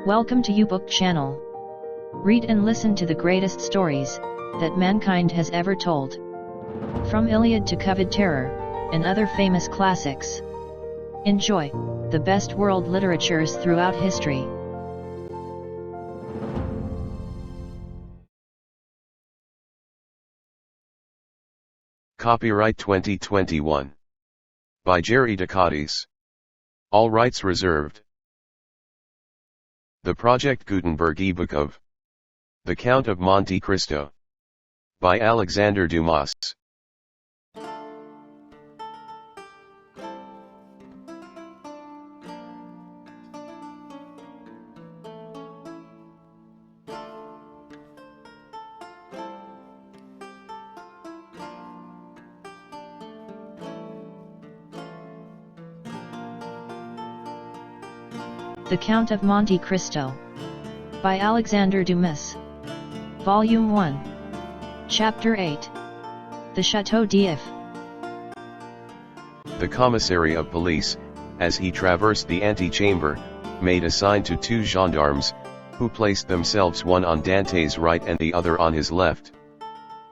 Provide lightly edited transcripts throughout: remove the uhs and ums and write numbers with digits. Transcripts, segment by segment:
Welcome to YouBook channel. Read and listen to the greatest stories that mankind has ever told. From Iliad to Coveted Terror, and other famous classics. Enjoy the best world literatures throughout history. Copyright 2021. By Jerry Ducatis. All rights reserved. The Project Gutenberg ebook of The Count of Monte Cristo. By Alexandre Dumas. The Count of Monte Cristo. By Alexandre Dumas. Volume 1. Chapter 8. The Château d'If. The commissary of police, as he traversed the antechamber, made a sign to two gendarmes, who placed themselves one on Dante's right and the other on his left.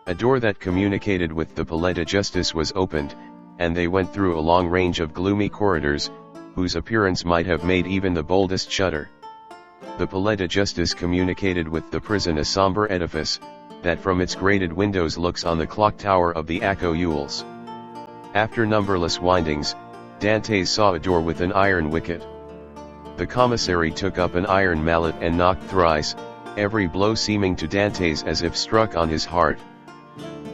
A door that communicated with the Palais de Justice was opened, and they went through a long range of gloomy corridors, whose appearance might have made even the boldest shudder. The Palais de Justice communicated with the prison, a somber edifice, that from its grated windows looks on the clock tower of the Accoules. After numberless windings, Dante saw a door with an iron wicket. The commissary took up an iron mallet and knocked thrice, every blow seeming to Dante's as if struck on his heart.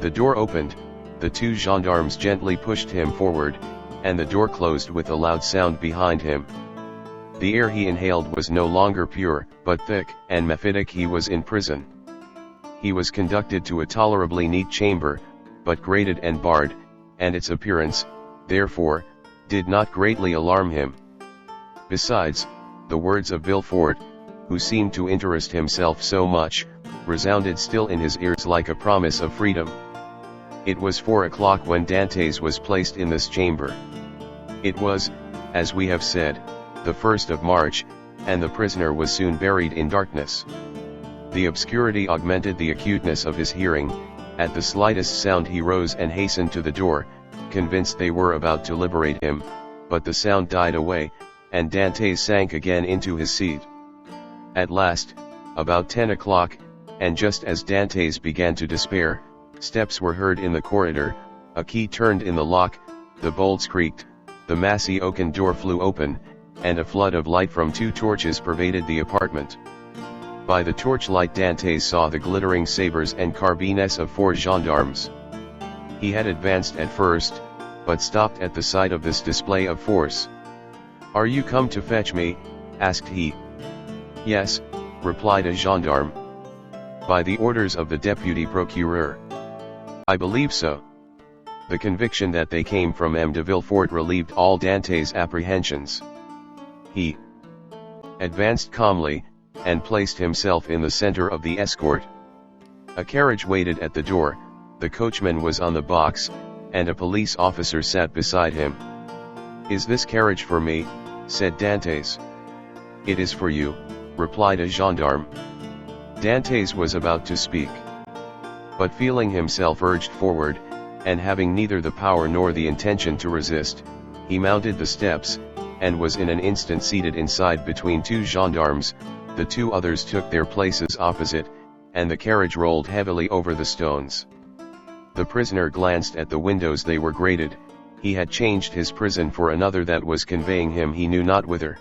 The door opened, the two gendarmes gently pushed him forward, and the door closed with a loud sound behind him. The air he inhaled was no longer pure, but thick and mephitic. He was in prison. He was conducted to a tolerably neat chamber, but grated and barred, and its appearance, therefore, did not greatly alarm him. Besides, the words of Villefort, who seemed to interest himself so much, resounded still in his ears like a promise of freedom. It was 4 o'clock when Dantes was placed in this chamber. It was, as we have said, the 1st of March, and the prisoner was soon buried in darkness. The obscurity augmented the acuteness of his hearing. At the slightest sound he rose and hastened to the door, convinced they were about to liberate him, but the sound died away, and Dantes sank again into his seat. At last, about 10 o'clock, and just as Dantes began to despair, steps were heard in the corridor, a key turned in the lock, the bolts creaked, the massy oaken door flew open, and a flood of light from 2 torches pervaded the apartment. By the torchlight Dantes saw the glittering sabers and carbines of 4 gendarmes. He had advanced at first, but stopped at the sight of this display of force. "Are you come to fetch me?" asked he. "Yes," replied a gendarme. "By the orders of the deputy procureur." "I believe so." The conviction that they came from M. de Villefort relieved all Dante's apprehensions. He advanced calmly, and placed himself in the center of the escort. A carriage waited at the door, the coachman was on the box, and a police officer sat beside him. "Is this carriage for me?" said Dantes. "It is for you," replied a gendarme. Dantes was about to speak, but feeling himself urged forward, and having neither the power nor the intention to resist, he mounted the steps, and was in an instant seated inside between 2 gendarmes. The 2 others took their places opposite, and the carriage rolled heavily over the stones. The prisoner glanced at the windows. They were grated. He had changed his prison for another that was conveying him he knew not whither.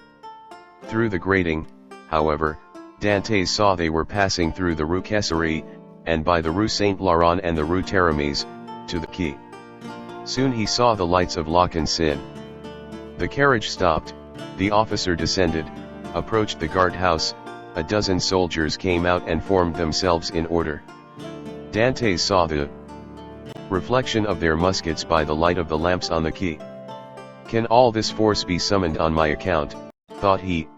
Through the grating, however, Dantes saw they were passing through the Rue Caisserie, and by the Rue Saint-Laurent and the Rue Taramis, to the quay. Soon he saw the lights of L'Auxin. The carriage stopped, the officer descended, approached the guardhouse, a dozen soldiers came out and formed themselves in order. Dantes saw the reflection of their muskets by the light of the lamps on the quay. "Can all this force be summoned on my account?" thought he.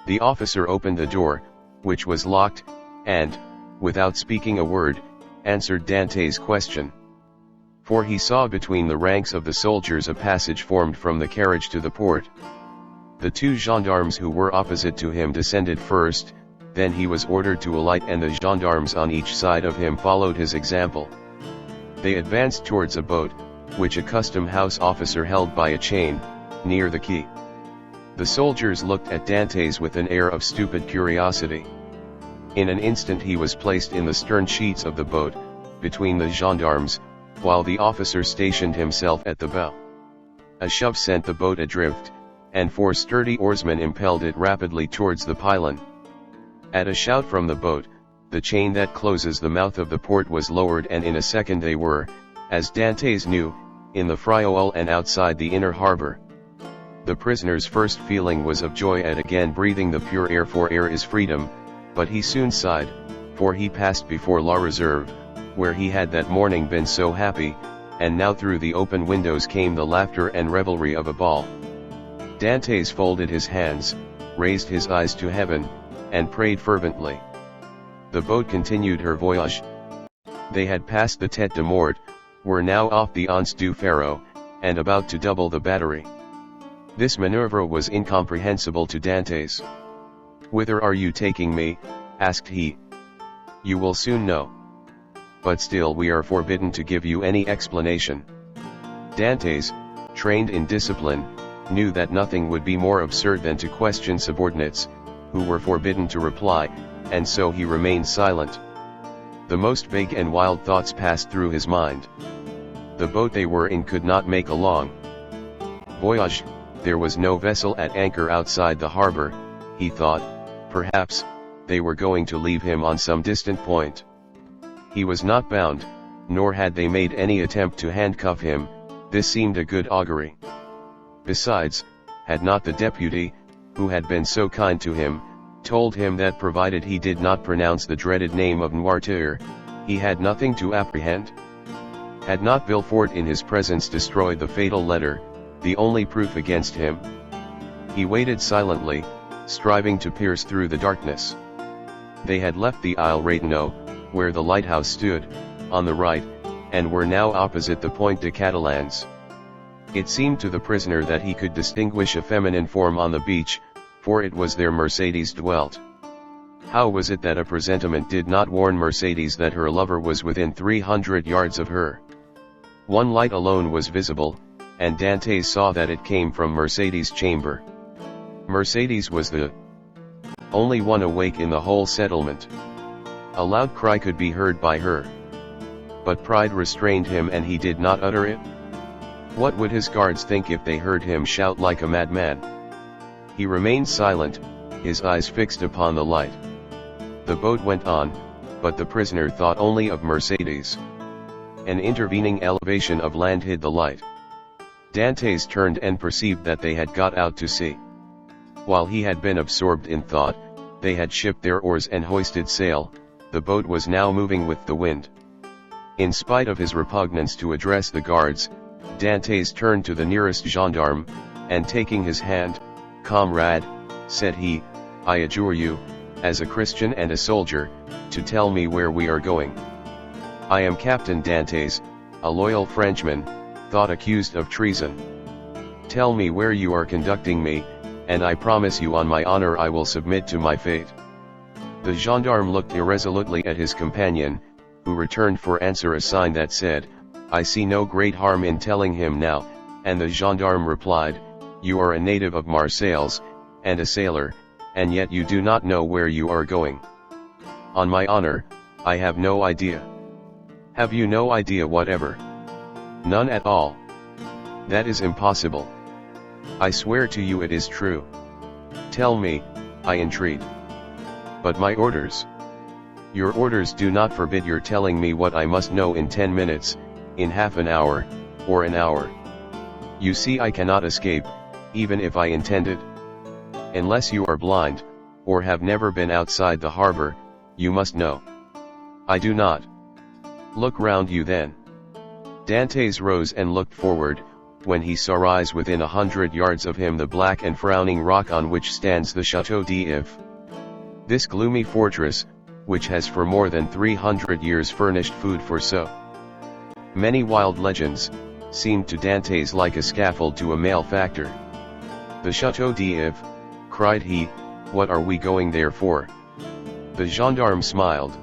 The officer opened the door, which was locked, and, without speaking a word, answered Dantes' question. For he saw between the ranks of the soldiers a passage formed from the carriage to the port. The two gendarmes who were opposite to him descended first, then he was ordered to alight and the gendarmes on each side of him followed his example. They advanced towards a boat, which a custom house officer held by a chain, near the quay. The soldiers looked at Dantes with an air of stupid curiosity. In an instant he was placed in the stern sheets of the boat, between the gendarmes, while the officer stationed himself at the bow. A shove sent the boat adrift, and 4 sturdy oarsmen impelled it rapidly towards the pylon. At a shout from the boat, the chain that closes the mouth of the port was lowered and in a second they were, as Dantes knew, in the Frioul and outside the inner harbor. The prisoner's first feeling was of joy at again breathing the pure air, for air is freedom, but he soon sighed, for he passed before La Reserve, where he had that morning been so happy, and now through the open windows came the laughter and revelry of a ball. Dantes folded his hands, raised his eyes to heaven, and prayed fervently. The boat continued her voyage. They had passed the Tête de Mort, were now off the Anse du Pharaon, and about to double the battery. This maneuver was incomprehensible to Dantes. "Whither are you taking me?" asked he. "You will soon know. But still we are forbidden to give you any explanation." Dantes, trained in discipline, knew that nothing would be more absurd than to question subordinates, who were forbidden to reply, and so he remained silent. The most vague and wild thoughts passed through his mind. The boat they were in could not make a long voyage, there was no vessel at anchor outside the harbor, he thought. Perhaps they were going to leave him on some distant point. He was not bound, nor had they made any attempt to handcuff him. This seemed a good augury. Besides, had not the deputy, who had been so kind to him, told him that provided he did not pronounce the dreaded name of Noirtier, he had nothing to apprehend? Had not Villefort in his presence destroyed the fatal letter, the only proof against him? He waited silently, striving to pierce through the darkness. They had left the Isle Ratonneau, where the lighthouse stood, on the right, and were now opposite the Point de Catalans. It seemed to the prisoner that he could distinguish a feminine form on the beach, for it was there Mercedes dwelt. How was it that a presentiment did not warn Mercedes that her lover was within 300 yards of her? One light alone was visible, and Dantes saw that it came from Mercedes' chamber. Mercedes was the only one awake in the whole settlement. A loud cry could be heard by her. But pride restrained him and he did not utter it. What would his guards think if they heard him shout like a madman? He remained silent, his eyes fixed upon the light. The boat went on, but the prisoner thought only of Mercedes. An intervening elevation of land hid the light. Dantes turned and perceived that they had got out to sea. While he had been absorbed in thought, they had shipped their oars and hoisted sail. The boat was now moving with the wind. In spite of his repugnance to address the guards, Dantes turned to the nearest gendarme, and taking his hand, "Comrade," said he, "I adjure you, as a Christian and a soldier, to tell me where we are going. I am Captain Dantes, a loyal Frenchman, thought accused of treason. Tell me where you are conducting me, and I promise you on my honor I will submit to my fate." The gendarme looked irresolutely at his companion, who returned for answer a sign that said, "I see no great harm in telling him now," and the gendarme replied, "You are a native of Marseilles, and a sailor, and yet you do not know where you are going." "On my honor, I have no idea." "Have you no idea whatever?" "None at all." "That is impossible." "I swear to you it is true." "Tell me, I entreat." "But my orders." "Your orders do not forbid your telling me what I must know in 10 minutes, in half an hour, or an hour. You see I cannot escape, even if I intended. Unless you are blind, or have never been outside the harbor, you must know." "I do not." "Look round you then." Dantes rose and looked forward, when he saw rise within 100 yards of him the black and frowning rock on which stands the Château d'If. This gloomy fortress, which has for more than 300 years furnished food for so many wild legends, seemed to Dantes like a scaffold to a malefactor. "The Château d'If," cried he, "what are we going there for?" The gendarme smiled.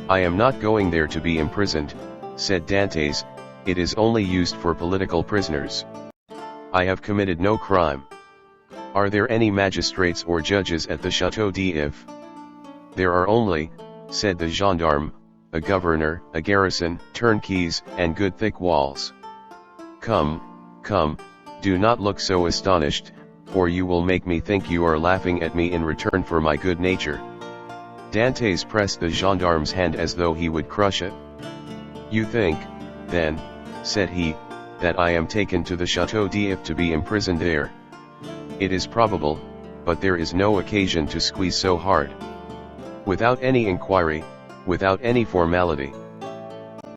"I am not going there to be imprisoned," said Dantes, "it is only used for political prisoners. I have committed no crime." "Are there any magistrates or judges at the Château d'If?" "There are only," said the gendarme, "a governor, a garrison, turnkeys, and good thick walls." "Come, come, do not look so astonished, or you will make me think you are laughing at me in return for my good nature." Dantes pressed the gendarme's hand as though he would crush it. "You think, then," said he, "that I am taken to the Château d'If to be imprisoned there? It is probable, but there is no occasion to squeeze so hard. Without any inquiry, without any formality.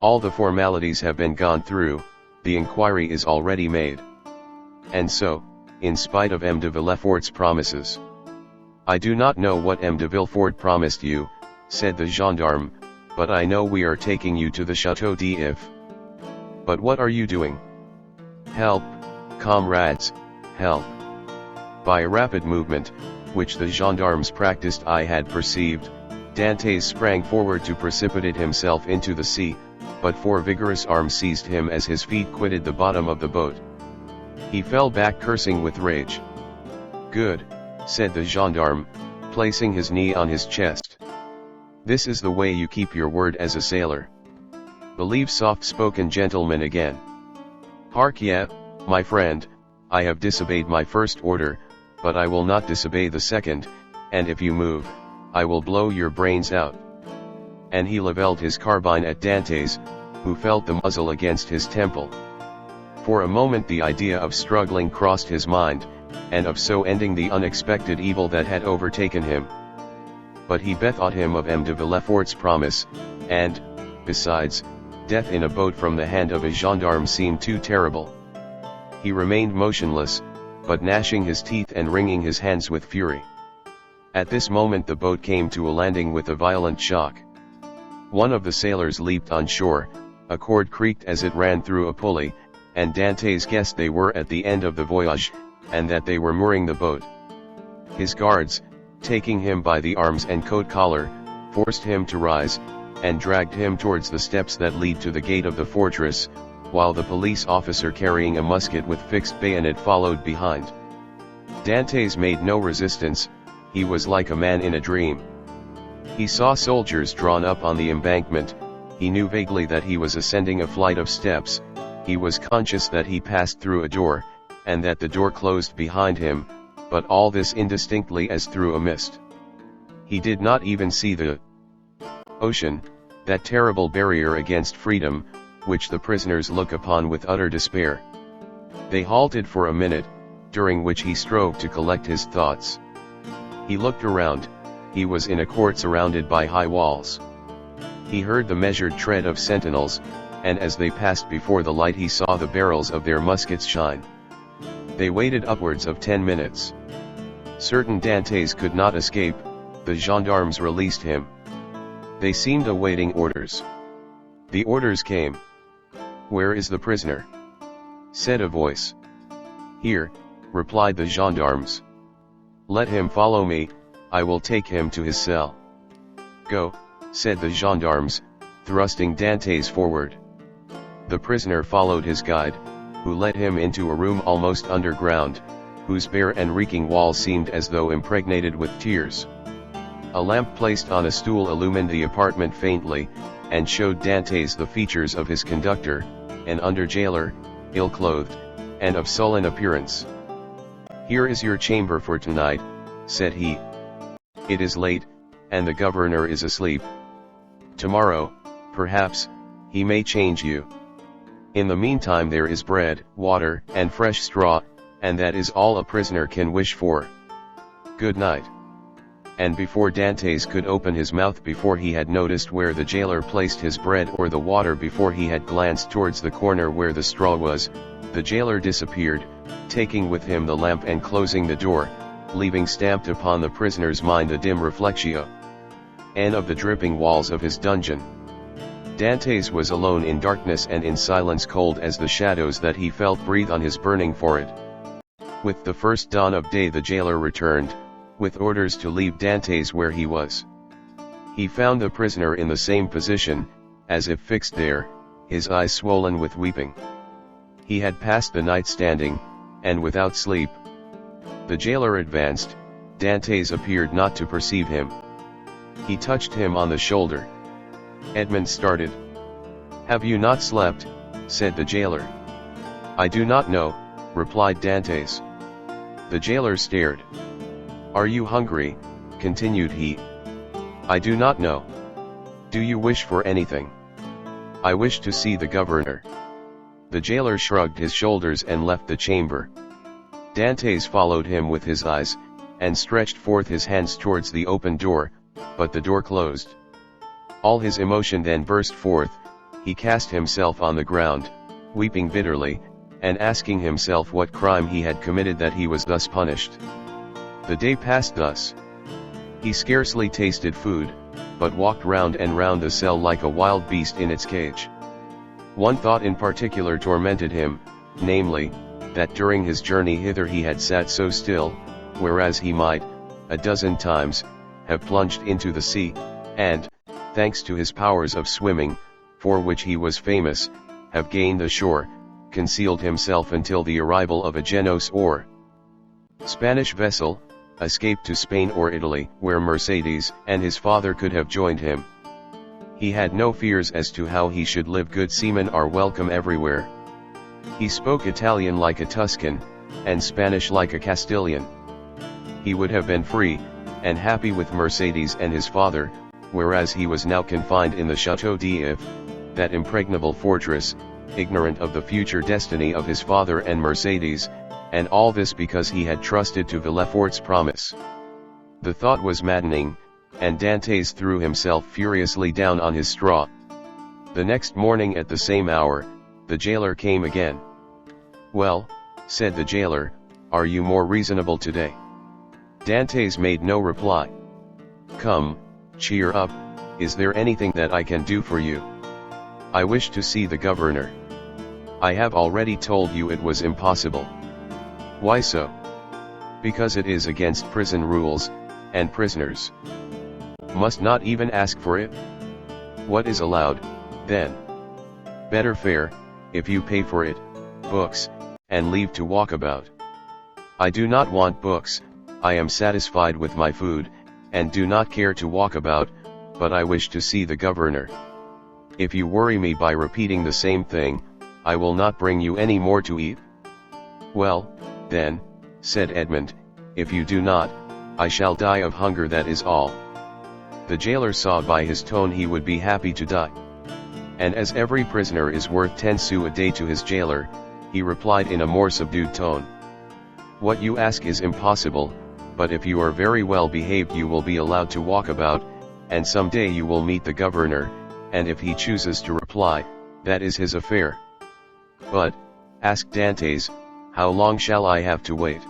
All the formalities have been gone through, the inquiry is already made. And so, in spite of M. de Villefort's promises." "I do not know what M. de Villefort promised you," said the gendarme, "but I know we are taking you to the Château d'If." "But what are you doing?" "Help, comrades, help." By a rapid movement, which the gendarme's practiced eye had perceived, Dantes sprang forward to precipitate himself into the sea, but four vigorous arms seized him as his feet quitted the bottom of the boat. He fell back cursing with rage. "Good," said the gendarme, placing his knee on his chest. "This is the way you keep your word as a sailor. Believe soft-spoken gentlemen again. Hark ye, my friend, I have disobeyed my first order, but I will not disobey the second, and if you move, I will blow your brains out." And he levelled his carbine at Dantes, who felt the muzzle against his temple. For a moment the idea of struggling crossed his mind, and of so ending the unexpected evil that had overtaken him. But he bethought him of M. de Villefort's promise, and, besides, death in a boat from the hand of a gendarme seemed too terrible. He remained motionless, but gnashing his teeth and wringing his hands with fury. At this moment the boat came to a landing with a violent shock. One of the sailors leaped on shore, a cord creaked as it ran through a pulley, and Dantes guessed they were at the end of the voyage, and that they were mooring the boat. His guards, taking him by the arms and coat collar, forced him to rise, and dragged him towards the steps that lead to the gate of the fortress, while the police officer carrying a musket with fixed bayonet followed behind. Dantes made no resistance, he was like a man in a dream. He saw soldiers drawn up on the embankment, he knew vaguely that he was ascending a flight of steps, he was conscious that he passed through a door, and that the door closed behind him, but all this indistinctly as through a mist. He did not even see the ocean, that terrible barrier against freedom, which the prisoners look upon with utter despair. They halted for a minute, during which he strove to collect his thoughts. He looked around, he was in a court surrounded by high walls. He heard the measured tread of sentinels, and as they passed before the light he saw the barrels of their muskets shine. They waited upwards of 10 minutes. Certain Dantes could not escape, the gendarmes released him. They seemed awaiting orders. The orders came. "Where is the prisoner?" said a voice. "Here," replied the gendarmes. "Let him follow me, I will take him to his cell." "Go," said the gendarmes, thrusting Dantes forward. The prisoner followed his guide, who led him into a room almost underground, whose bare and reeking walls seemed as though impregnated with tears. A lamp placed on a stool illumined the apartment faintly, and showed Dantes the features of his conductor, an under-jailer, ill-clothed, and of sullen appearance. "Here is your chamber for tonight," said he. "It is late, and the governor is asleep. Tomorrow, perhaps, he may change you. In the meantime there is bread, water, and fresh straw, and that is all a prisoner can wish for. Good night." And before Dantes could open his mouth, before he had noticed where the jailer placed his bread or the water, before he had glanced towards the corner where the straw was, the jailer disappeared, taking with him the lamp and closing the door, leaving stamped upon the prisoner's mind a dim reflectio and of the dripping walls of his dungeon. Dantes was alone in darkness and in silence, cold as the shadows that he felt breathe on his burning forehead. With the first dawn of day the jailer returned, with orders to leave Dantes where he was. He found the prisoner in the same position, as if fixed there, his eyes swollen with weeping. He had passed the night standing, and without sleep. The jailer advanced. Dantes appeared not to perceive him. He touched him on the shoulder. Edmond started. "Have you not slept?" said the jailer. "I do not know," replied Dantes. The jailer stared. "Are you hungry?" continued he. "I do not know." "Do you wish for anything?" "I wish to see the governor." The jailer shrugged his shoulders and left the chamber. Dantes followed him with his eyes, and stretched forth his hands towards the open door, but the door closed. All his emotion then burst forth. He cast himself on the ground, weeping bitterly, and asking himself what crime he had committed that he was thus punished. The day passed thus. He scarcely tasted food, but walked round and round the cell like a wild beast in its cage. One thought in particular tormented him, namely, that during his journey hither he had sat so still, whereas he might, a dozen times, have plunged into the sea, and, thanks to his powers of swimming, for which he was famous, have gained the shore, concealed himself until the arrival of a Genoese or Spanish vessel, escaped to Spain or Italy, where Mercedes and his father could have joined him. He had no fears as to how he should live. Good seamen are welcome everywhere. He spoke Italian like a Tuscan, and Spanish like a Castilian. He would have been free, and happy with Mercedes and his father, whereas he was now confined in the Château d'If, that impregnable fortress, ignorant of the future destiny of his father and Mercedes, and all this because he had trusted to Villefort's promise. The thought was maddening, and Dantes threw himself furiously down on his straw. The next morning at the same hour, the jailer came again. "Well," said the jailer, "are you more reasonable today?" Dantes made no reply. "Come, cheer up, is there anything that I can do for you?" "I wish to see the governor." "I have already told you it was impossible." "Why so?" "Because it is against prison rules, and prisoners must not even ask for it." "What is allowed, then?" "Better fare, if you pay for it, books, and leave to walk about." "I do not want books, I am satisfied with my food, and do not care to walk about, but I wish to see the governor. If you worry me by repeating the same thing, I will not bring you any more to eat." "Well, then," said Edmond, "if you do not, I shall die of hunger, that is all." The jailer saw by his tone he would be happy to die. And as every prisoner is worth 10 sous a day to his jailer, he replied in a more subdued tone. "What you ask is impossible, but if you are very well behaved you will be allowed to walk about, and some day you will meet the governor, and if he chooses to reply, that is his affair." "But," asked Dantes, "how long shall I have to wait?"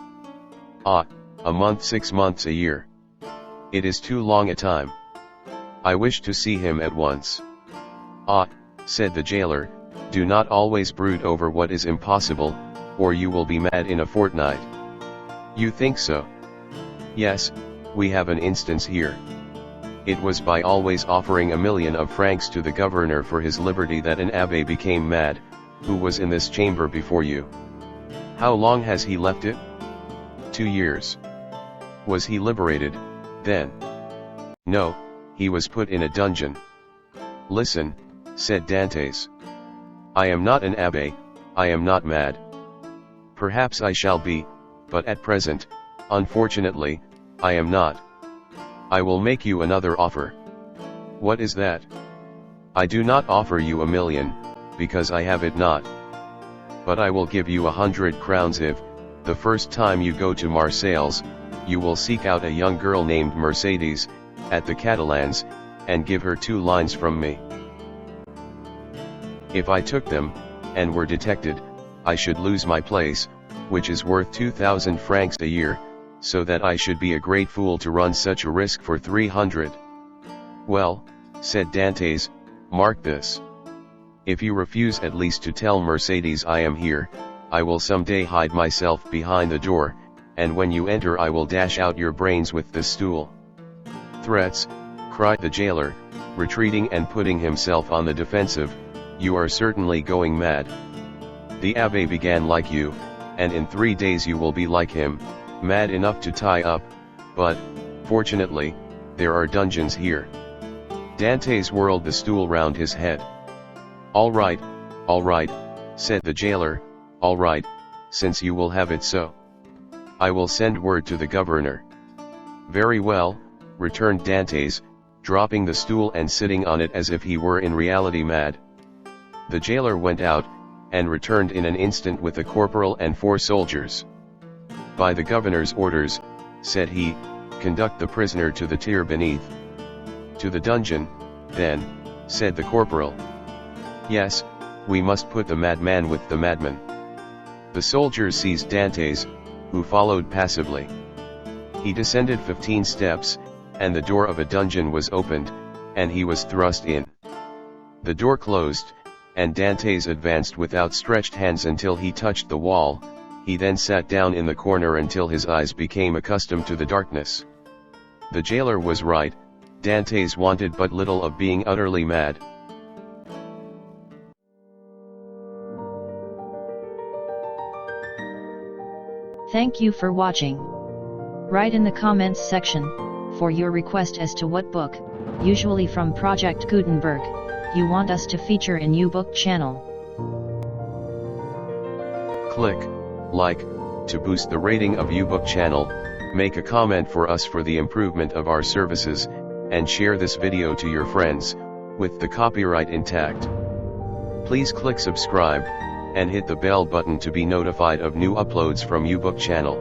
"Ah, a month, 6 months, a year. It is too long a time. I wish to see him at once." "Ah," said the jailer, "do not always brood over what is impossible, or you will be mad in a fortnight." "You think so?" "Yes, we have an instance here. It was by always offering 1,000,000 of francs to the governor for his liberty that an abbé became mad, who was in this chamber before you." "How long has he left it?" 2 years. "Was he liberated, then?" "No, he was put in a dungeon." "Listen," said Dantes. "I am not an abbé, I am not mad. Perhaps I shall be, but at present, unfortunately, I am not. I will make you another offer." "What is that?" "I do not offer you 1,000,000, because I have it not. But I will give you 100 crowns if, the first time you go to Marseilles, you will seek out a young girl named Mercedes, at the Catalans, and give her 2 lines from me. If I took them, and were detected, I should lose my place, which is worth 2,000 francs a year, so that I should be a great fool to run such a risk for 300. "Well," said Dantes, "mark this. If you refuse at least to tell Mercedes I am here, I will someday hide myself behind the door, and when you enter I will dash out your brains with this stool. Threats, cried the jailer, retreating and putting himself on the defensive, you are certainly going mad. The abbé began like you, and in 3 days you will be like him, mad enough to tie up, but, fortunately, there are dungeons here. Dantes whirled the stool round his head. All right, said the jailer, all right, since you will have it so. I will send word to the governor. Very well, returned Dantes, dropping the stool and sitting on it as if he were in reality mad. The jailer went out, and returned in an instant with a corporal and 4 soldiers. By the governor's orders, said he, conduct the prisoner to the tier beneath. To the dungeon, then, said the corporal. Yes, we must put the madman with the madman. The soldiers seized Dantes, who followed passively. He descended 15 steps, and the door of a dungeon was opened, and he was thrust in. The door closed, and Dantes advanced with outstretched hands until he touched the wall. He then sat down in the corner until his eyes became accustomed to the darkness. The jailer was right, Dantes wanted but little of being utterly mad. Thank you for watching. Write in the comments section for your request as to what book, usually from Project Gutenberg, you want us to feature in YouBook channel. Click like to boost the rating of YouBook channel, make a comment for us for the improvement of our services, and share this video to your friends, with the copyright intact. Please click subscribe, and hit the bell button to be notified of new uploads from YouBook channel.